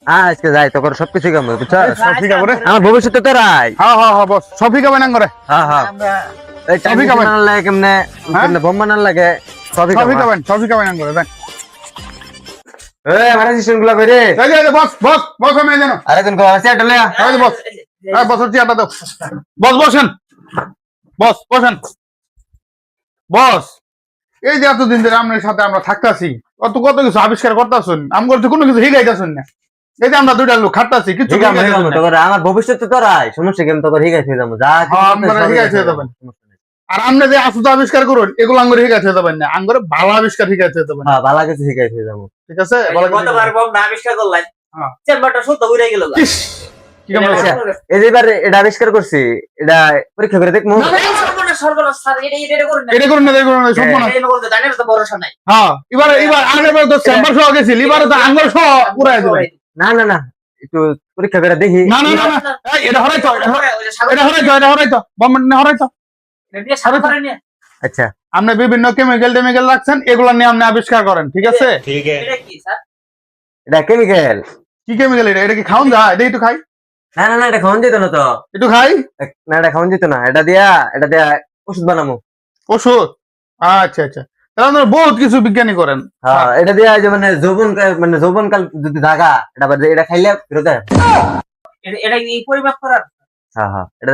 আজকে যাই তোর সবকিছু কাম বুঝছ সব ঠিক আছে রে আমার ভবিষ্যতে তোরাই হ্যাঁ হ্যাঁ হ্যাঁ বস সব ঠিক হবে না করে হ্যাঁ হ্যাঁ এই সবই টাইম খাবেন। বানান লাগে কেমনে কেমনে বোম বানান লাগে সবই সব ঠিক কাম হবে সব ঠিক হবে না করে দেখ এই আমার সিস্টেম গুলা কইরে এই যে বস বস বস আমি জানো আরে কোন কো আছে এটা লয়া এই যে বস এই বসের চেয়ারটা দাও বস বসেন বস বসেন বস এই যে এতদিন ধরে আপনার সাথে আমরা থাকতাছি কত কত কিছু আবিষ্কার করতেছেন আমগর তো কোনো কিছু হিগাইতেছেন না এই যে আমরা দুইটা লোক খাটতাছি কিছু ঠিক আছে হিগাইতাছেন না। তোর আমার ভবিষ্যতে তোরাই সমস্যা কেমন তোর ঠিক আছে যাবো যা হ্যাঁ, আমরা ঠিক আছে যাবেন। আর আপনি যে আসুদ আবিষ্কার করুন এগুলো আঙ্গুর হিগাইতে যাবেন না আঙ্গুর ভালো আবিষ্কার হিগাইতে যাবেন হ্যাঁ ভালো কিছু ঠিক আছে যাবো ঠিক আছে ভালো কিছু কতবার বম না আবিষ্কার করলাই হ্যাঁ। চেম্বারটা শুদ্ধ উড়ে গেল ইস, কি কেমন আচ্ছা, আছে? এই যে এবার এটা আবিষ্কার করছি এটা পরীক্ষা করে দেখমু না, না, সর্বনাশ স্যার এটা করুন না এটা করুন না এটা করুন না সম্পূর্ণ এটা করতে জানেন তো ভরসা নাই হ্যাঁ এবার আগের তো চেম্বার সহ গেছিল এবারে তো আঙ্গুর সহ পুরাই দিবেন না না না একটু পরীক্ষা করে দেখি না না না না এই, এটা হরাইতো এটা হরাইতো বম্বেট না হরাইতো আচ্ছা আপনি বিভিন্ন কেমিক্যাল টেমিক্যাল রাখছেন এগুলো নিয়ে আপনি আবিষ্কার করেন ঠিক আছে এটা কি স্যার এটা কেমিক্যাল কি কেমিক্যাল এটা কি খাওন যায় এটা একটু খাই না না না এটা খাওয়ান যেত না তো একটু খাই না এটা খাওয়ান যেত না এটা দিয়া ওষুধ বানামু ওষুধ আচ্ছা আচ্ছা তাহলে আপনারা বহুত কিছু বিজ্ঞানী করেন হ্যাঁ এটা দিয়া যে মানে যৌবনকাল যদি জাগা এটা বাদে এটা খাইলে ফেরত দেয়। এটা কি পরিমাপ করার হ্যাঁ হ্যাঁ এটা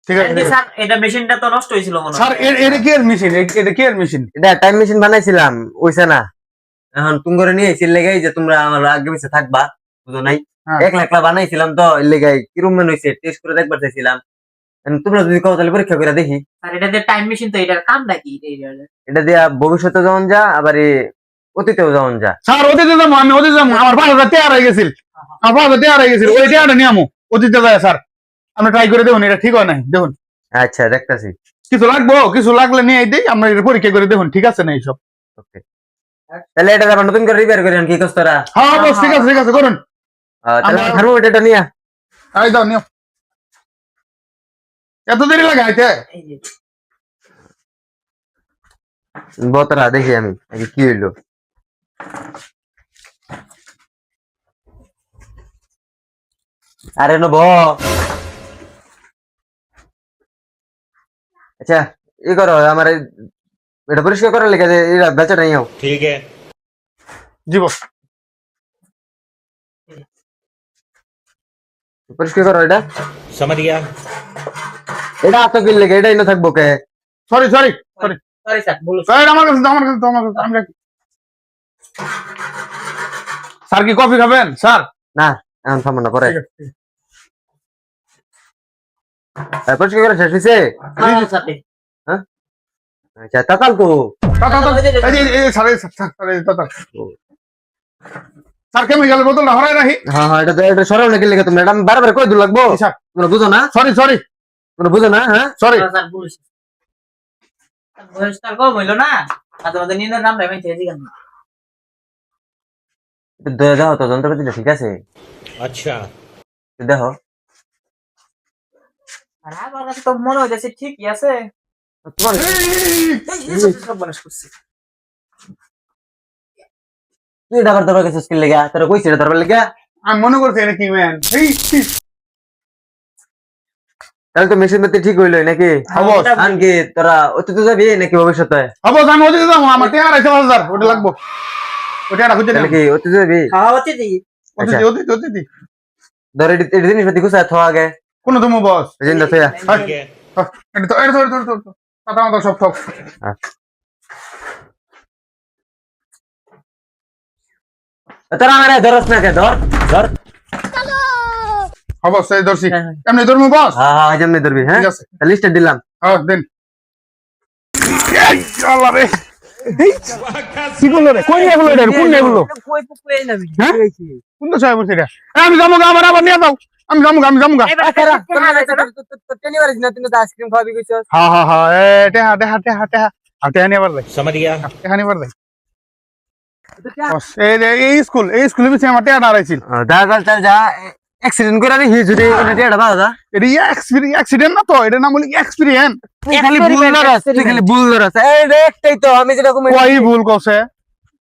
ঠিক আছে ঠিক আছে। স্যার এটা মেশিনটা তো নষ্ট হয়েছিল মনে স্যার এটা কি এর মেশিন এটা কি এর মেশিন এটা টাইম মেশিন বানাইছিলাম ওইছে না এখন তুমি করে নিয়ে এসে লেগাই যে তোমরা আমার আগে পিছে থাকবা বুঝো নাই হ্যাঁ। একলা বানাইছিলাম তো এর লেগাই কিরম মনে হয়েছে টেস্ট করে দেখবার চাইছিলাম এখন তোমরা যদি কও তাহলে পরীক্ষা করে দেখি স্যার এটা যে টাইম মেশিন তো এটার কামটা কি এটা দিয়া ভবিষ্যতে যেমন যা আবার অতীতেও যেমন যা স্যার অতীতে যাবো আমি অতীতে যাবো আমার বাসাটা তৈরি হয়ে গেছিল আমার বাসা তৈরি হয়ে গেছিল ওই টেয়ারটা নিয়ে আমো অতীতে যায় স্যার আপনি ট্রাই করে দেখুন এটা ঠিক হয় নাই দেখুন আচ্ছা দেখতাছি কিছু লাগবো কিছু লাগলে নিয়ে দিই আমরা এটা পরীক্ষা করে দেখুন ঠিক আছে না এইসব ওকে তাহলে এটা আবার নতুন করে রিপেয়ার করেন কি কষ্ট তোরা হ্যাঁ বস ঠিক আছে করুন তাহলে আমরা- থার্মোমিটারটা নিয়া এই দাও নিও এত দেরি লাগে আইতে এই যে বতরা দেখি আমি আগে কি হইলো আরে নব আচ্ছা ই করো আমার এটা পরিষ্কার করার লেগে যে এরা বেচাটা নিও ठीक है জি বস পরিষ্কার করো এটা समझ गया এটা এত কি লেগে এটা ইনো থাকবো কে sorry sorry sorry sorry sir ভুল স্যার আমার কাছে দাও, আমার কাছে দাও, আমার কাছে দাও, আমি রাখি। স্যার কি কফি খাবেন স্যার না এখন থামো না পরে ঠিক আছে, ঠিক আছে। পরিষ্কার করে শেষ হয়েছে স্যার আচ্ছা তাকাল তো তা, তা, তা, এই যে, এই যে, স্যার, এই, স্যার, স্যার, এই, তা, তা। স্যার কেমিক্যালের বোতলটা হরাই রাখি হ্যাঁ হ্যাঁ এটা সরাও নাকি লেগে তোমরা এটা আমি বারবার কই দূর লাগবো স্যার তোমরা বুঝো না সরি সরি তোমরা বুঝো না হ্যাঁ সরি স্যার ভুল বয়স তার কম হইলো না আর তোমাদের নিন্দর নাম আমি চেয়েছি কেন একটু দয়া দাও তো যন্ত্রপাতিটা ঠিক আছে अच्छा একটু দেখো আর আমার কাছে তো মনে হইতেছে ঠিকই আছে তোমার সব বয়স করছি তুই ডাবার দরবার কাছে স্কিল লেগা তোরা কইছিস এটা দরবার লেগা আমি মনে করছি এটা কি ম্যান তাহলে তো মেশিন পাতি ঠিক হইলো নাকি হবো আনকি তোরা অতীতে যাবি নাকি ভবিষ্যতে হবো আমি ওদিকে যাবো আমার টেয়ার আছে 5000 ওটা লাগবো ওটা খুঁজে তাহলে নেব কি অতীতে যাবি খাওয়াতে দিই আচ্ছা। অতীতে ধর এটা জিনিসপাতি গুছায় থো আগে কোন তুমি বস এজেন্ডা থয়া ठीक है এটা তো এটা তো কথা মতো সব সব তোরা আমারে ধরস না কে ধর ধর হবো সেই দর্শি হ্যাঁ, হ্যাঁ। এমনি ধরমু বস হ্যাঁ হ্যাঁ যেমনি ধরবি হ্যাঁ ঠিক আছে লিস্টে দিলাম হ্যাঁ দেন আল্লাহ রে কি বললো রে কোন এগুলো এটা কোন এগুলো কই কই নামি হ্যাঁ কোন তো সাহেব বলছে এটা আমি যাবো গা আবার নিয়ে যাও আমি যাবো গা আইসক্রিম খাওয়াবি কইছস হ্যাঁ হ্যাঁ হ্যাঁ এটা হাতে হাতে হাতে হাতে আনি আবার লাই समझ गया এখানে আবার লাই এই স্কুলে বিছে আমার টেয়ার হারাইছিল যা যা চল যা অ্যাক্সিডেন্ট করে নি যদি এটা এটা বাবা এটা অ্যাক্সিডেন্ট না তো এটা নাম বলি এক্সপেরিয়েন্স তুই খালি ভুল ধরস তুই খালি ভুল ধরস এই রে একটাই তো আমি যেটা কই কই ভুল কছে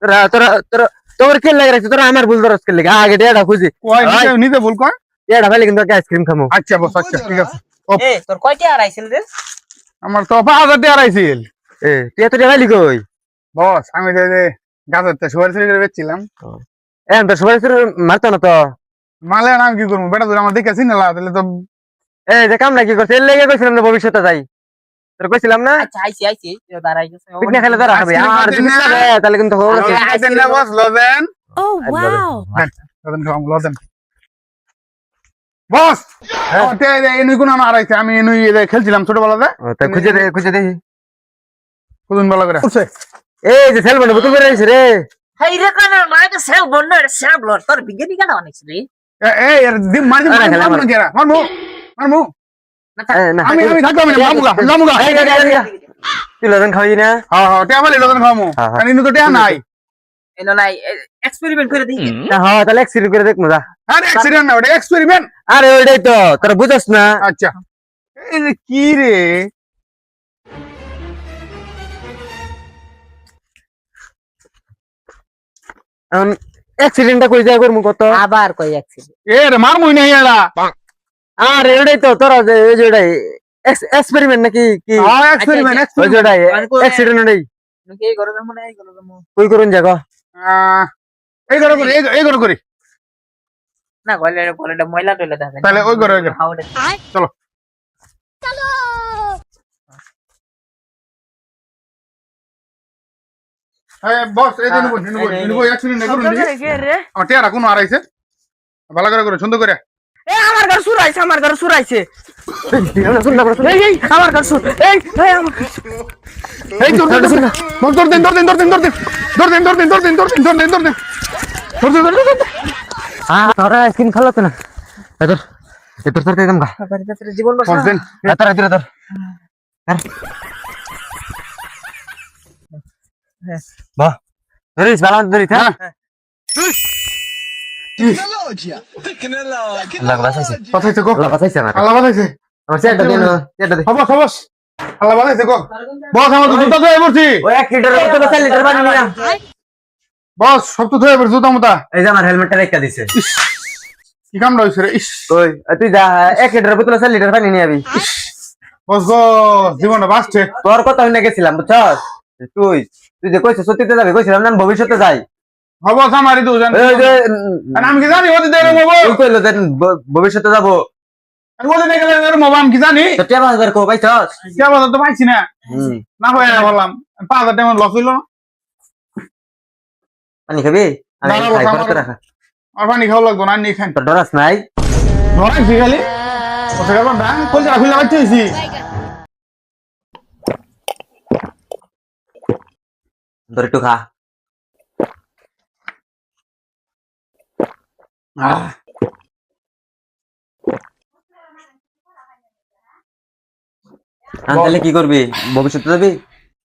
তোরা তোরা তোরা তোর কে লাগে রাখছিস তোরা আমার ভুল ধরস কে লাগে আগে এটা খুঁজি কয় নিজে ভুল কয়। এটা ভাই কিন্তু আইসক্রিম খামো আচ্ছা বস, আচ্ছা ঠিক আছে। এ তোর কয়টা আড়াইছিল রে? আমার তো 5000 টাকা আইছিল। এ তুই এত ভাই কই বস আমি যে গাছের সুপারি চুরি করে বেচছিলাম। এখন তো সবাই মারতো না তো মালে নাম কি করবো বেটা, তোর আমার দেখে চিনালা তাহলে তো। এই যে কাম না কি করছে এর লেগে কইছিলাম না ভবিষ্যতে যাই তোর কইছিলাম না আচ্ছা আইছি দাঁড়াই গেছে পিকনিক খেলে তোরা খাবি আর যদি না রে, তাহলে কিন্তু খবর আছে লদেন না বস, লদেন Oh, wow. লদেন খাম, লদেন বস। হ্যাঁ। এনুই কোন আমার আড়াইছে, আমি এনুই খেলছিলাম ছোটবেলাতে। তাই খুঁজে দেখি কোন বেলা করে এই যে সেল বন্ধ বোতল করে আইছে রে হেই রে কানা লাগে সেল বন্ড রে সেল ব্লড তোর বিজ্ঞানী কেন অনেক রে এই এর দিম মারি আরে খেলা মারমু না কেরা মারমু মারমু। না আমি থাকলাম না, লামুগা এই তুই লজন খাওয়াই না হ্যাঁ হ্যাঁ টেয়া বলি লদেন খামু, হ্যাঁ, হ্যাঁ। কারণ ইনু তো টেয়া নাই। এনো নাই এক্সপেরিমেন্ট করে দেখি হ্যাঁ তাহলে এক্সিডেন্ট করে দেখ মজা আরে অ্যাক্সিডেন্ট না, ওটা এক্সপেরিমেন্ট। আরে ওইটাই তো তোরা বুঝছ না আচ্ছা এই যে কি রে অ্যাক্সিডেন্টটা কই যায় করমু কত আবার কই অ্যাক্সিডেন্ট এ রে মারমুই না এরা। আরে ওইটাই তো তোরা যে ওই যে ওইটাই এক্সপেরিমেন্ট নাকি কি হ্যাঁ এক্সপেরিমেন্ট ওই যে ওইটাই মানে করে- অ্যাক্সিডেন্ট ওইটাই কি করে জামু না এই করে জামু কই করুন জাগো এই ঘরে করি, এই ঘরে করি। না গলেটা ময়লা টয়লা থাকে তাহলে ওই ঘরে, ওই ঘরে। হাওড়ে চলো হ্যাঁ বস, এই যে নিবো অ্যাক্সিডেন্ট করুন দেখি। রে আমার টেয়ারা কোনো আড়াইছে, ভালো করে করে সুন্দর করে। এ আমার ঘর সুরাইছে আমার ঘর সুরাইছে এই আমার ঘর সুর এই আমার এই দৌড় দেন, দৌড় দেন, দৌড় দেন, দৌড় দেন, দৌড় দেন, দৌড় দেন, দৌড় দেন, দৌড় দেন, দৌড় দেন, দৌড় দেন, দৌড় দেন, দৌড় দেন, দৌড় দেন, দৌড় দেন। তোরা আইসক্রিম খালো তো না এতর এতর তোর একদম গা জীবন বস দেন। এতর এতর এতর বাহ ধরিস বালান ধরিস হ্যাঁ আল্লাহ বাঁচাইছে বাঁচাইছে গো, আল্লাহ বাঁচাইছে আমার আল্লাহ বাঁচাইছে। আমার চেয়ারটা দিন চেয়ারটা দে বস, বস, আল্লাহ বাঁচাইছে গো। বস আমার তো জুতা ধুয়ে পড়ছি। ওই 1 লিটার বোতলে 4 লিটার পানি নিয়া বস সব তো ধুয়ে পড়ছি, জুতা মোতা। এই যে আমার হেলমেটটা রেখা দিছে কি কামড়া হয়েছে রে, ইস। ওই তুই যা 1 লিটার বোতলে 4 লিটার পানি নিয়ে আবি বস গো জীবনটা বাঁচছে। তোর কথা হইনা গেছিলাম বুঝছস তুই তুই যে কইছিস সত্যিতে যাবি কইছিলাম না আমি ভবিষ্যতে যাই হ্যাঁ বস আমারই তো জানি। ওই যে আর আমি কি জানি ওদের দেরে মোবো, তুই কইলো যে ভবিষ্যতে যাবো আর ওদের দেরে মোবো আমি কি জানি। তো টিয়া বাজার কো পাইছস কে বলো তো পাইছি না, না হয়ে বললাম 5000 টাকা লস হইলো না। পানি খাবি আমি না, না, খাই বস, করতে আমার- রাখা আর পানি খাওয়া লাগতো না, নিয়ে খান। তোর ডরাস নাই ধরাইছি খালি বসে গেল না, কলকাতা খুলে বাচ্চাইছি। ধর একটু খা তাহলে কি করবি ভবিষ্যতে যাবি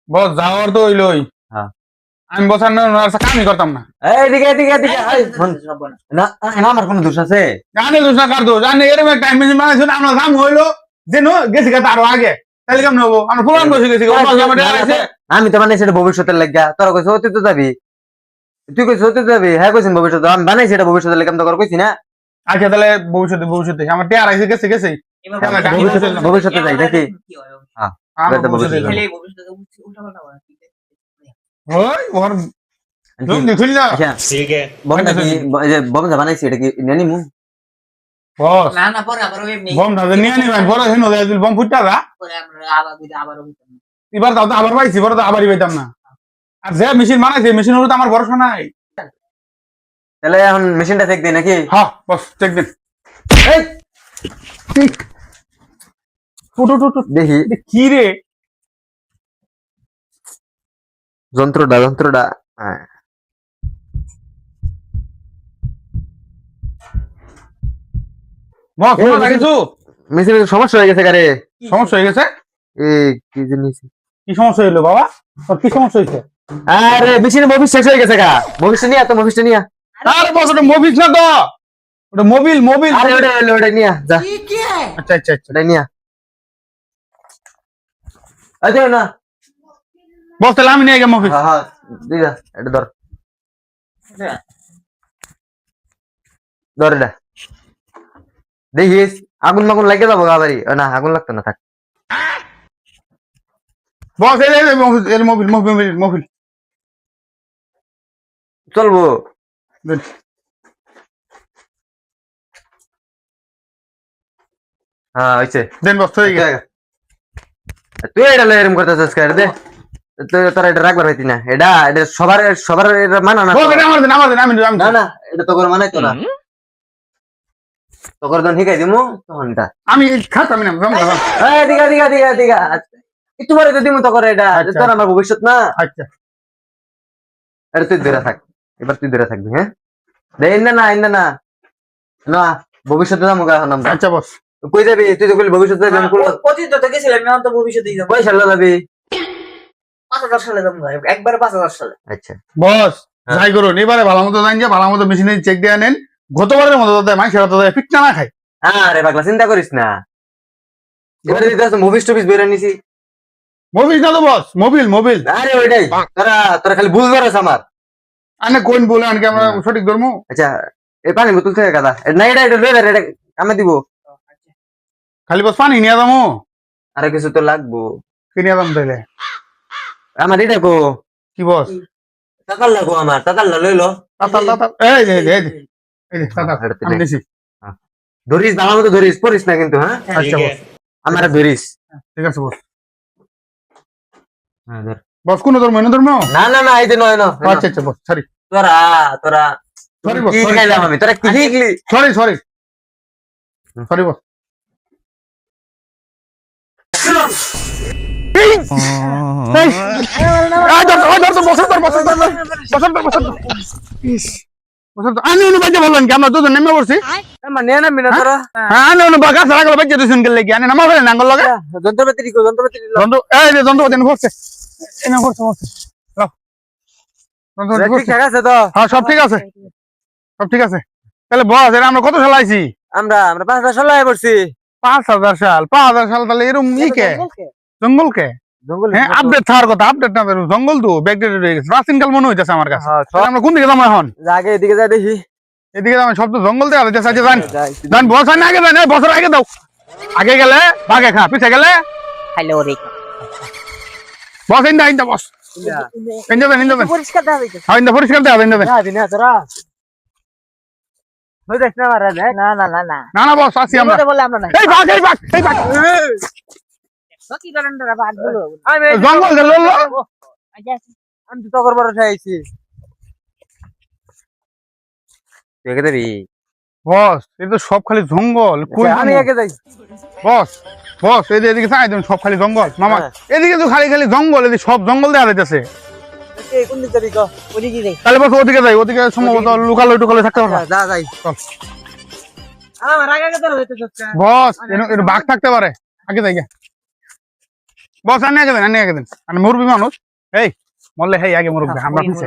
বস যাওয়ার তো হইলোই, হ্যাঁ। আমি বসার না কামই করতাম না। এদিকে এদিকে এদিকে না না আমার কোনো দোষ আছে জানি দোষ না কার দোষ, জানি এরকম একটা মেশিন বানাইছো না, আমরা দাম হইলো যে গেছি গা আরো আগে, তাহলে কেমন হবো? আমরা পুরান বসে গেছি গো, বস আমার ডেরা আছে। আমি তো বানাইছি এটা ভবিষ্যতের লাগিয়া তোরা কইছ অতীতে যাবি তুই কইছ অতীতে যাবি হ্যাঁ কইছেন ভবিষ্যতে আমি বানাইছি এটা ভবিষ্যতের লাগিয়া আমি তো কইছি না আচ্ছা তাহলে ভবিষ্যতে আমার টেয়ার আছে, গেছে গেছে ভবিষ্যতে যাই নাকি আমার এটা ভবিষ্যতে ভবিষ্যতে। যাবো। ওই ওর জলদি খুল না আচ্ছা বমটা কি এই যে বমটা বানাইছি এটা কি নেনি মু বস। না না পরে আবার ওই বম ধাজে নিয়ে নি ভাই, বড় হেন দেয় বম ফুটটা দা। পরে আমরা আবার এবার তাও তো আবার পাইছি, বড় তো আবারই পাইতাম না। আর যে মেশিন বানাইছে মেশিনের উপর তো আমার ভরসা নাই। তাহলে এখন মেশিনটা চেক দিই নাকি হ্যাঁ বস চেক দিন। এই ঠিক ফুটু টুটু দেখি কি রে, যন্ত্রটা হ্যাঁ বস এই, শোনা কিছু মেশিনের সমস্যা হয়ে গেছে কারে সমস্যা হয়ে গেছে? এই কি জিনিস কি সমস্যা হইলো বাবা, তোর কি সমস্যা হয়েছে? আরে মেশিনের মুভি শেষ হয়ে গেছে গা মুভিটা নিয়া তো মুভিটা নিয়া আরে বস ওটা মোবিল না তো, ওটা মোবিল মোবিল। আরে ওটা নিয়া যা আচ্ছা আচ্ছা আচ্ছা ওটা নিয়া আচ্ছা না বস তাহলে আমি নিয়ে গেলাম মোবিল। হ্যাঁ হ্যাঁ দিদা এটা ধর ধর এটা দেখিস আগুন মাগুন লাগে যাবো গাবারি না আগুন লাগতো না থাক বস এর মোবিল মোবিল মোবিল চলবো দেন। হ্যাঁ হয়েছে দেন বস হয়ে গেছে তুই এটা এরকম করতেছিস কে দে তোরা এটা রাখবার হইতি না এটা এটা সবার সবার এটা মানা না বস এটা আমার দেন আমি না না এটা তো করে মানাই তো না তোর যখন শিখাই দিমু তখন এটা আমি খাতাম না এই দিগা দিগা দিগা দিগা একটু পরে তো দিমু তো করে এটা আচ্ছা। তোর আমার ভবিষ্যৎ না আচ্ছা এটা তুই ধরে থাক এবার তুই ধরে থাকবি হ্যাঁ দেই না না ইন্দা না না ভবিষ্যতে যাবো এখন আমরা আচ্ছা বস কই যাবি তুই তো বলি ভবিষ্যতে যাবি আমি করলাম অতীত তো গেছিলাম আমি তো ভবিষ্যতেই যাবো কই সালে যাবি 5000 সালে যাবো একবারে 5000 সালে আচ্ছা বস হ্যাঁ। যাই করুন এবারে ভালো মতো জান যে ভালো মতো মেশিনে চেক দিয়ে নেন গতবারের মতো যাতে মাইসেরা তো পিঠটা না খায় আরে পাগলা চিন্তা করিস না এবারে দিতে মুভিস টুভিস বের নিছি মোবিল না তো বস মোবিল মোবিল আরে ওইটাই তোরা তোরা খালি বুঝবার আছে আমার আনে কোন বলে আনকে আমরা সঠিক ধর্ম আচ্ছা এই পানি বোতল থেকে কাদা না এটা এটা লয়ে এটা আমি দিব খালি বস পানি নিয়ে যাবো আরে কিছু তো লাগবো কি নিয়ে যাবো তাইলে আমার এটা কো কি বস টাকার লাগবো আমার টাকার লইলো এই যে এই যে টাটা আমি নিছি ধরিস ভালো মতো ধরিস পড়িস না কিন্তু হ্যাঁ আচ্ছা বস আমার ধরিস ঠিক আছে বস হ্যাঁ, ধর। বস কোন ধর্ম এনে ধর্ম না না না এই যে নয় আচ্ছা আচ্ছা বস সরি তোরা তোরা Sorry, boss, কি sorry. খাইলাম আমি তোরা কি শিখলি সরি সরি সরি বস আমি অনুবাদ বললেন কি আমরা দুজন নেমে পড়ছি আমার নিয়ে নামবি না তোরা হ্যাঁ আমি অনুবাদ গাছ লাগলো বেঁচে দিয়েছেন গেলে কি আনে নামা ফেলেন নাঙ্গল লগে যন্ত্রপাতি দিকো যন্ত্রপাতি দিল যন্ত্র এই যে যন্ত্রপাতি এনে পড়ছে এনে পড়ছে পড়ছে লাও। যন্ত্রপাতি পড়ছে। ঠিক আছে তো হ্যাঁ সব ঠিক আছে সব ঠিক আছে তাহলে বস এরা আমরা কত সাল আইছি আমরা আমরা 5000 সালে পড়ছি 5000 সাল 5000 সাল তাহলে এরকম ই কে জঙ্গল কে জঙ্গল হ্যাঁ আপডেট থাকার কথা আপডেট না জঙ্গল তো ব্যাকটেরিয়া রয়ে গেছে প্রাচীন কাল মনে হইতেছে আমার কাছে তাহলে আমরা কোন দিকে যাবো এখন আগে এদিকে যা দেখি এদিকে যাবো সব তো জঙ্গল দেখা যাচ্ছে আচ্ছা যান যাই। যান বস আগে যান এই বছর আগে দাও আগে গেলে বাঘে খা পিছে গেলে হ্যালো রে বস ইন্দা ইন্দা বস ইন্দা দেন ইন্দা দেন পরিষ্কার দেওয়া হইছে হ্যাঁ ইন্দা পরিষ্কার দেওয়া ইন্দা দেন যাবি না তোরা হইতাছ না মারা দেখ না না না না না না বস আসি আমরা বলে আমরা না এই বাঘ এই বাঘ এই বাঘ কি করেন তোরা বাদ বলো আমি জঙ্গল গেল আচ্ছা আমি তো তকর বড় খাইছি তুই একে দেবি বস এই তো সব খালি জঙ্গল কই আমি একে যাই বস বস এদিকে চাই দেন সব খালি জঙ্গল মামা হ্যাঁ। এদিকে তো খালি খালি জঙ্গল এদিকে সব জঙ্গল দেখা যাইতেছে কোন দিকে যাবি কো ওদিকে যাই তাহলে বস ওদিকে যাই ওদিকে সম্ভবত লুকালো টুকালো থাকতে পারবা যা যাই চল। আমার আগে আগে তোরা হইতেছ বস এর বাঘ থাকতে পারে আগে যাই গে। বস আনে আগে দেন আমি মুরবি মানুষ এই মরলে হেই আগে মুরব্বি আমরা পিছে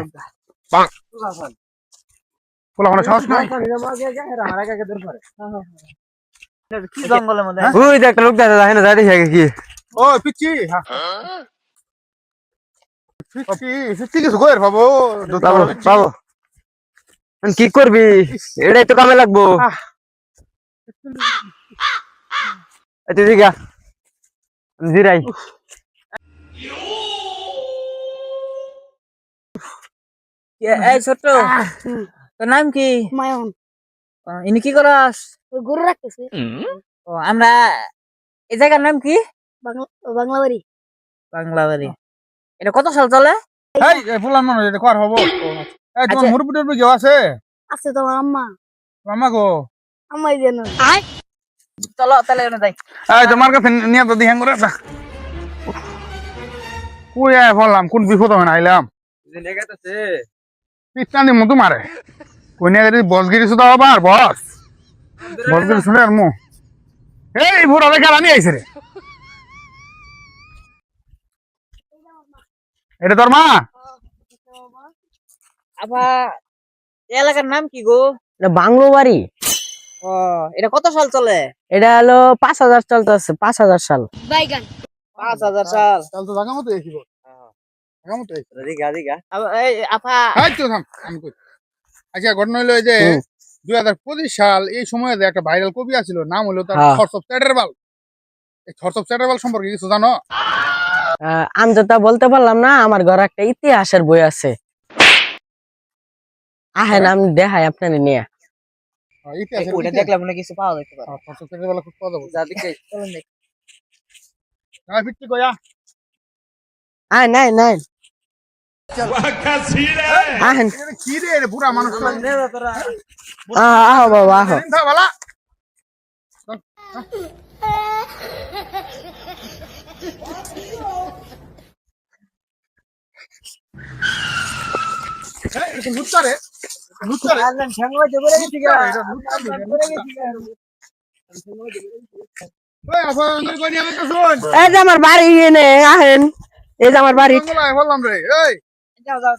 পোলা কোনো সাহস নাই কি জঙ্গলের মধ্যে ওই দেখ লোক দেখা যায় না যাই দেখি আগে কি ও পিচ্ছি হ্যাঁ পিচ্ছি পিচ্ছি কিছু কইর পাবো পাবো পাবো এখন কি করবি এটাই তো কামে লাগবো তুই দিগা জিরাই এই ছোট তোর নাম কি মায়ন ইনি কি করস ওই গরু রাখতেছে ও আমরা এই জায়গার নাম কি বাংলা বাড়ি বাংলা বাড়ি এটা কত সাল চলে এই ফুলান মানুষ এটা কর হবো এই তোমার আচ্ছা। মুরব্বি টুরব্বি কেউ আছে আছে তোমার আম্মা মামা গো আম্মাই যেন চলো তাহলে ওখানে যাই এই তোমার কাছে নিয়ে তো দিহাং করে কই আয় বললাম কোন বিপদ হয় না আইলাম পিছানি মতো মারে কই নিয়ে গেছি বসগিরি শুধু আবার বস বসগিরি শুনে আর মু এই বুড়া দেখে আনি আইছে রে এটা তোর মা আবার এই এলাকার নাম কি গো এটা বাংলো বাড়ি ও এটা কত সাল চলে এটা হলো 5000 চলতেছে 5000 সাল বাইগান 5000 সাল চল তো জায়গা মতো এসিব জায়গা মতো এসিব দিগা দিগা এই আপা এই তো থাম আমি কই আচ্ছা ঘটনা হলো এই যে হুম। 2025 সাল এই সময়ে যে একটা ভাইরাল কবি আছিল নাম হলো তার হ্যাঁ। থটস অফ চ্যাটারবাল। এই থটস অফ চ্যাটারবাল সম্পর্কে কিছু জানো? আমি তো তা বলতে পারলাম না, আমার ঘরে একটা ইতিহাসের বই আছে। আহেন আমি দেখাই আপনার নিয়ে। ইতিহাসের ওটা ইতিহাস। দেখলাম না কিছু পাওয়া যেতে পারে। থটস অফ চ্যাটারবাল খুব পাওয়া যাবে। যা দেখে চলুন দেখি। ফিরতি কয়া আয় নাই নাই আহেন। এটা কি রে রে বুড়া মানুষ আহো বাবা আহো। চিন্তা ভালা এটা লুচ্চা রে লুচ্চা রে ওই আবার আঙ্গুল কই নিয়ে আমাকে শুন এই যে আমার বাড়ি এনে আহেন, এই যে আমার বাড়ি, আঙ্গুল আয় বললাম রে এই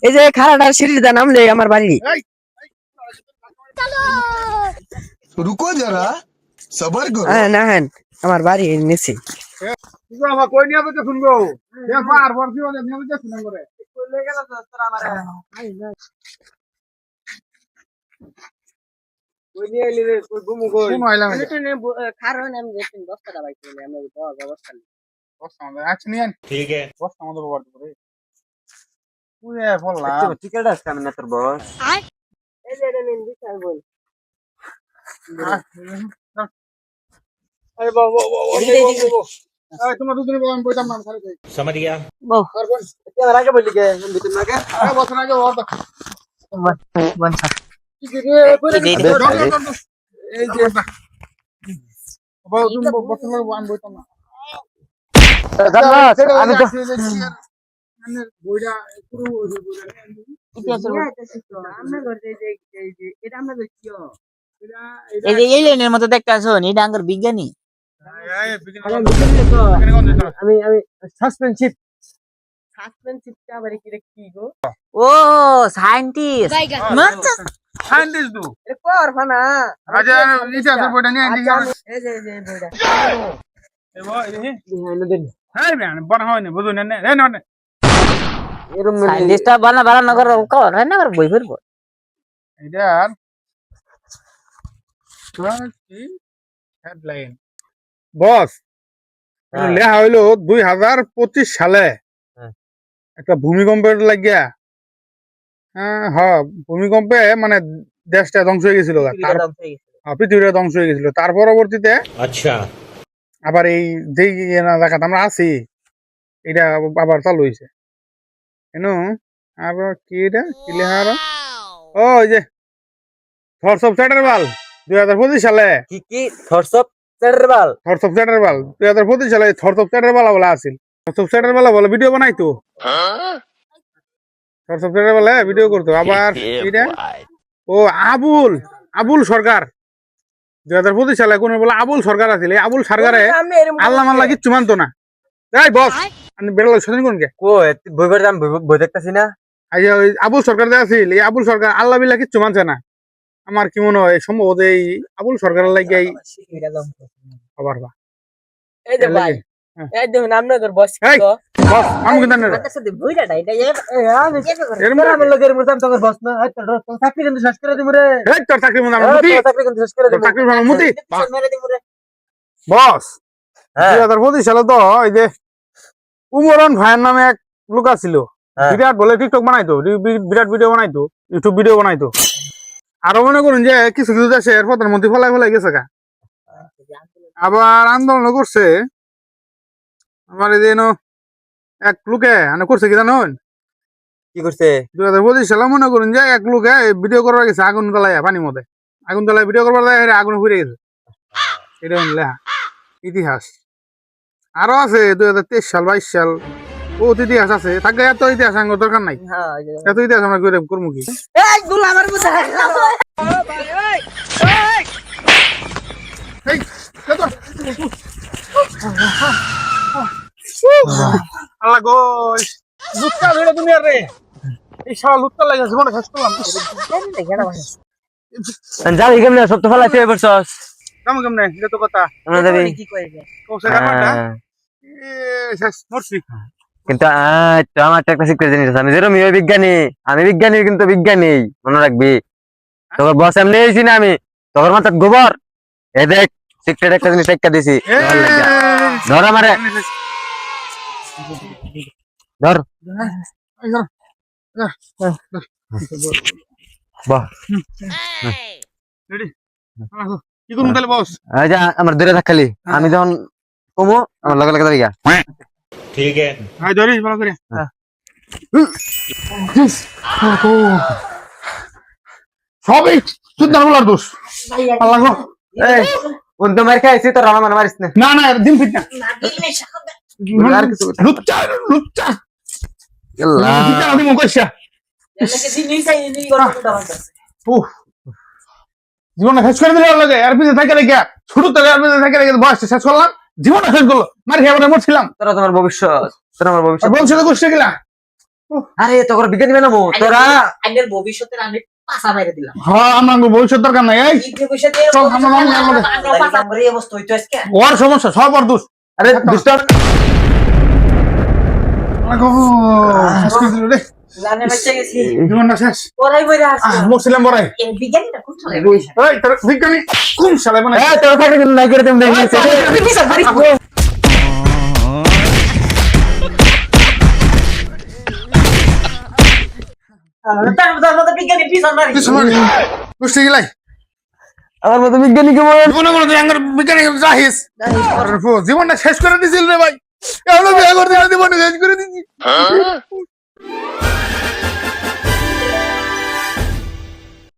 এই যে খারাটার সিঁড়িটা নামলে আমার বাড়ি। এই रुको जरा सबर करो আহেন আহেন আমার বাড়ি নিচে। তুই আমার কই নিয়ে আমাকে শুনবো এ পার বর্ষি হলে নিয়ে আমাকে শুনন করে কইলে গেল তো তোর আমারে কই নিয়ে এলি রে কই ঘুমু কই কোন আইলাম কারণ আমি দেখুন বস্তাটা বাইক নিয়ে আমি ব্যবস্থা নিই। বস আমাদের আচ্ছা নিয়ে ঠিক আছে বস আমাদের বাড়ি করে তুই এ বললা টিকেট আছে আমি না তোর বস। এই যে এটা নিন বিশাল বই। এই বাবা এই তোমরা দুজনে বল আমি বইতাম না খালি কই समझ गया বউ আর কোন এর আগে বলি কে ভিতর না কে এই বছর আগে ওর বনসা কি রে কইরে এই যে বাবা তুমি বছর আগে আমি বইতাম না জান্নাত আমি তো বইটা পুরো ইতিহাসের বই। আমরা করতে এই যে এটা আমরা দেখিও। এই যে এলিয়েনের মতো দেখতে আসো এটা আঙ্গুর বিজ্ঞানী। আমি আমি সাসপেন্সিভ সাসপেন্সিভটা আবার কি গো? ও সায়েন্টিস্ট সায়েন্টিস্ট দু এটা কর ফানা। আচ্ছা ইতিহাসের বইটা নিয়ে আচ্ছা, আনি এই যে এই বইটা এই বই এই বিহাইন্ড দেন হ্যাঁ ম্যান বড় হয় না বুঝুন না রে না এরম সায়েন্টিস্টটা বানা করে কর হয় না আর বই ফিরবো। এটার হেডলাইন বস হ্যাঁ। লেখা হইলো 2025 সালে হ্যাঁ। একটা ভূমিকম্পের লাগিয়া ভূমিকম্পে মানে দেশটা ধ্বংস হয়ে গেছিল পৃথিবীটা ধ্বংস হয়ে গেছিল তার পরবর্তীতে अच्छा আবার এই যেই জায়গাতে আমরা আছি এটা আবার চালু হয়েছে কেন আবার কি এটা কি লেখা আরো ও ওই যে থটস অফ চ্যাটারবাল 2025 সালে কি কি থটস অফ চ্যাটারবাল থটস অফ চ্যাটারবাল 2025 সালে থটস অফ চ্যাটারবাল বলা আছিল থটস অফ চ্যাটারবাল বলে ভিডিও বানাইতো থটস অফ চ্যাটারবাল ভিডিও করতো আবার এটা ও আবুল আবুল সরকার 2025 সালে কোন বলে আবুল সরকার আছিল এই আবুল সরকারে আল্লাহ মাল্লাহ কিচ্ছু মানতো না এই বস আমি বেরোলো সাথে কোন কে কো বই পড়তাম বই দেখতাছি না আচ্ছা ওই আবুল সরকার যে আছিল এই আবুল সরকার আল্লাহ বিল্লাহ কিচ্ছু মানছে না আমার কি মনে হয় সম্ভবত এই আবুল সরকারের লাগিয়ে খবর বা এই যে ভাই এই দেখুন আপনাদের বস এই তো বস আমি কিন্তু না আচ্ছা সাথে বইটা এটা আমি এরম আমার লোকের মুতাম তোর বস না এই তোর চাকরি কিন্তু শেষ করে দিমু রে এই তোর চাকরি মধ্যে আমার মুতি চাকরি কিন্তু শেষ করে তোর দিমু চাকরি ভালো মুতি মেরে দিমু রে। বস হ্যাঁ 2025 সালে তো এই যে উমরন ভাইয়ের নামে এক লোক ছিল হ্যাঁ। বিরাট বলে টিকটক বানাইতো বিরাট ভিডিও বানাইতো ইউটিউব ভিডিও বানাইতো আরো মনে করুন যে কিছু কিছু দেশের প্রধানমন্ত্রী ফলাই ফলাই গেছে গা আবার আন্দোলন করছে আমার এই যে এক লোকে করছে কি জানুন কি করছে 2025 সালে মনে করুন যে এক লোকে ভিডিও করবার গেছে আগুন জ্বালাইয়া পানির মধ্যে আগুন জ্বালায় ভিডিও করবার যায় আগুন ফুরে গেছে এটা লেখা ইতিহাস আরো আছে 2023 সাল 22 সাল ও ইতিহাস আছে থাকে এত ইতিহাস আঙ্গুর দরকার নাই হ্যাঁ এত ইতিহাস আমরা করবো কি এই গুলা আমার বুঝা এই, এত। আল্লাহ গো লুটকা ধরে তুমি আর রে এই শালা লুটকা লাগে জীবনে শেষ করলাম যাবি কেমনে সব তো ফলাইতে বসছস কেমন কেমনে এটা তো কথা আমরা যাবি কি কইবে কৌশল কারণটা হ্যাঁ। শেষ মরছি কিন্তু তো আমার একটা সিক্রেট জিনিস আছে আমি যেরকম বিজ্ঞানী আমি বিজ্ঞানী কিন্তু বিজ্ঞানী মনে রাখবি তোর বস এমনি হয়েছি না আমি তোর মাথার গোবর এ দেখ সিক্রেট একটা জিনিস একটা দিছি ধর লাগিয়া। ধর আমারে ধর বাহ রেডি কি করুন তাহলে বস এই যে আমার দূরে থাক খালি আমি যখন কমো আমার লগে লগে ধরে গিয়া হ্যাঁ ধরিস ভালো করে সবই সুন্দর বলার দোষ আল্লাহ গো। এই কোন তো মার খাইছি তোর আমার মারিস না না না দিন ফিট না আর কিছু লুচ্চা লুচ্চা আল্লাহ লুচ্চা আমি মুখ কইছা উফ জীবনটা শেষ করে দিলে লাগে আর পিছে থাকে রেখে ছোট থেকে আর পিছে থাকে রেখে বয়সটা শেষ করলাম জীবনটা শেষ করলো মার খেয়ে আমরা মরছিলাম তোরা তোমার ভবিষ্যৎ তোরা আমার আর ভবিষ্যৎ ভবিষ্যতে গোষ্ঠী গেলা আরে তোর বিজ্ঞানী বানাবো তোরা আইনের ভবিষ্যতের আমি পাছা মেরে দিলাম হ্যাঁ আমার ভবিষ্যৎ দরকার নাই এই চল, আমরা মামলা করবো। আমরা এই অবস্থা হইতো আজকে ওর সমস্যা সব ওর দোষ আরে দুষ্ট শেষ করে দিল রে জানে বাচ্চা গেছি জীবনটা শেষ পড়াই বইরা আসছে মরছিলাম বড়াই এই বিজ্ঞানীটা কোন চলে এই তোর বিজ্ঞানী কোন শালা মানে এই তোর থাকে কিন্তু নাই করে তুমি দেখি তার মতো বিজ্ঞানী পিছন মারি গোষ্ঠী গেলাই আমার মতো বিজ্ঞানী কেমন জীবনে কোনো তুই আঙ্গার বিজ্ঞানী যাহিস জীবনটা শেষ করে দিছিল রে ভাই এগুলো বিয়ে করতে জীবনটা শেষ করে দিছি